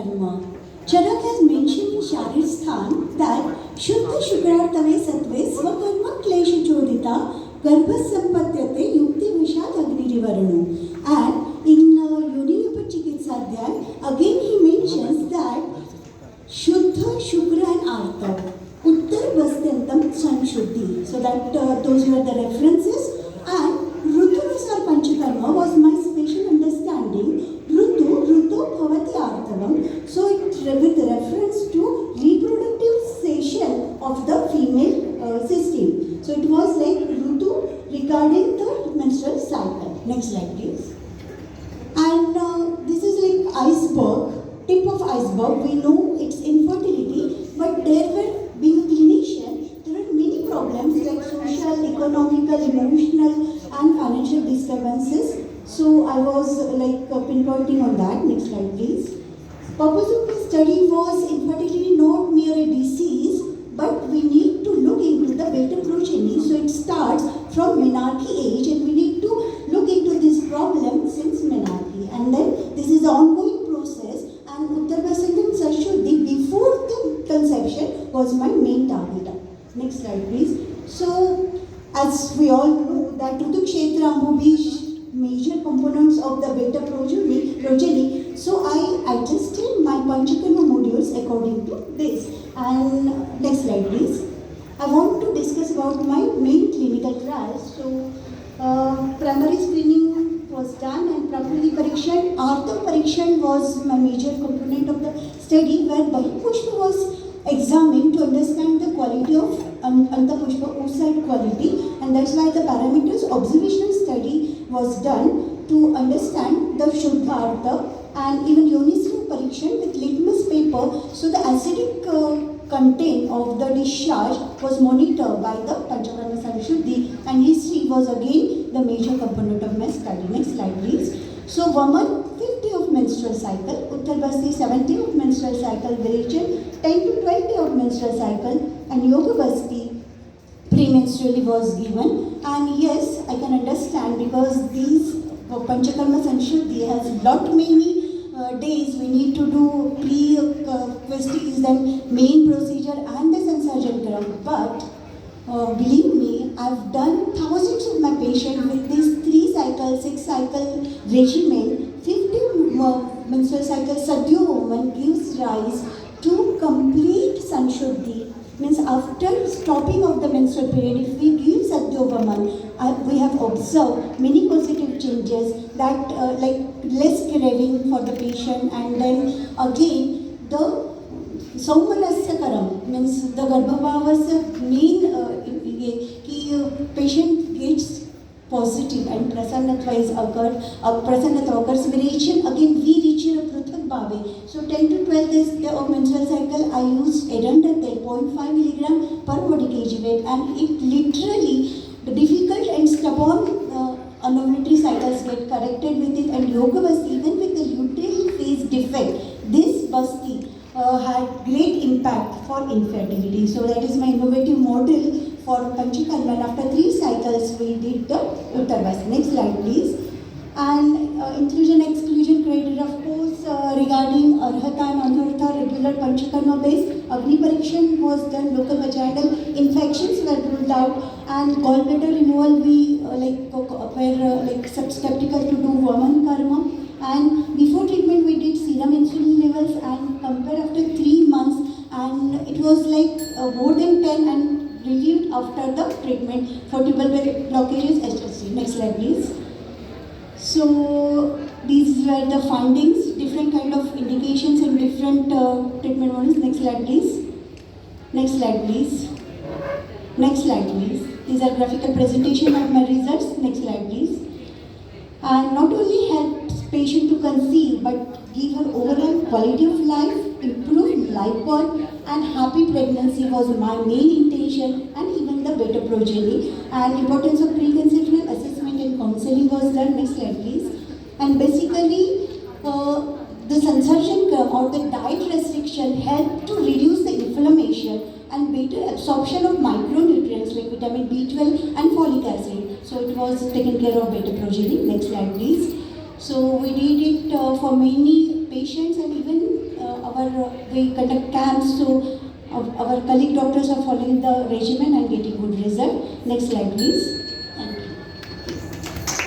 Panchakarma. Charak has mentioned in Sharir Sthan that Shuddha Shukrartave Satve Swakarma Klesha Chodita Garbha Sampatyate Yukti Vishad Agnirivaranu. And in Yoni Upachikitsadhyay, again he mentions that Shuddha Shukra and Artha Uttar Bastyantam Sanshuddhi. So that those were the references. And Rutunusar Panchakarma was my special understanding. Rutu Bhavati Arthavam. So it with reference to reproductive session of the female system. So it was like Rutu regarding the menstrual cycle. Next slide please. And this is like iceberg, tip of iceberg. We know it's infertility, but there were, being a clinician, there were many problems like social, economical, emotional and financial disturbances. So I was like pinpointing on that. Next slide please. Purpose of the study was infertility not mere a disease, but we need to look into the beta progeny. So it starts from menarche age and we need to look into this problem since menarche. And then this is the ongoing process, and Uttar Bastyantam Sanshuddhi before the conception was my main target. Next slide please. So as we all know that Rutu Kshetra Ambubhi major components of the beta progeny. So I adjusted my Panchakarma modules according to this. And next slide please. I want to discuss about my main clinical trials. So primary screening was done and Prakriti Parikshan, Artha Parikshan was my major component of the study, where Bahipushpa was examined to understand the quality of Antapushpa oocyte quality, and that's why the parameters observational study was done to understand the Shuddha Artha, and even Yonisri Parikshan with litmus paper. So the acidic content of the discharge was monitored by the Panchakarma Sanshuddhi, and history was again the major component of my study. Next slide please. So Vaman, 5th day of menstrual cycle, Uttar Basti 7th day of menstrual cycle, Virechan 10 to 12 day of menstrual cycle, and Yoga Basti premenstrually was given. And yes, I can understand because these Panchakarma Sanshuddhi has lot many days we need to do pre-questies, then main procedure and the Sansarjan Kram. But believe me, I've done thousands of my patients with this 3 cycle, 6 cycle regimen. 50 menstrual cycle Sadhya woman gives rise to complete Sanshuddhi. Means after stopping of the menstrual period, if we give Sadhya we have observed many positive changes, that like less craving for the patient, and then again the Saumalasya Karam, means the Garbhavavasya main patient gets positive and Prasannatva is occurred. Prasannatva occurs. Virechan again we reach a Pruthak Bhave. So 10 to 12 days of menstrual cycle I use Edandatel 0.5 mg per body kg weight, and it literally the difficult and stubborn anovulatory cycles get corrected with it. And Yoga Basti, even with the luteal phase defect, this Basti had great impact for infertility. So that is my innovative model for Panchakarma. After 3 cycles we did the Uttar Basti. Next slide please. And inclusion exclusion criteria, of course, regarding Arhata and Anartha, regular Panchakarma based. Agni Parikshan was done, local vaginal infections were ruled out, and gallbladder removal we were skeptical to do Vaman Karma. And before treatment we did serum insulin levels and compared after 3 months, and it was like more than 10 and relieved after the treatment for tubal blockages HSC. Next slide please. So these were the findings, different kind of indications and different treatment models. Next slide please. Next slide please. Next slide please. These are graphical presentation of my results. Next slide please. And not only helps patient to conceive, but give her overall quality of life, improved life birth, and happy pregnancy was my main intention, and even the better progeny. And importance of preconceptional assessment and counseling was done. Next slide please. And basically the Sansarjan Kram or the diet restriction helped to reduce the inflammation and better absorption of micronutrients like vitamin B12 and folic acid. So it was taken care of better progeny. Next slide please. So we did it for many patients, and even we conduct camps, so our colleague doctors are following the regimen and getting good result. Next slide please.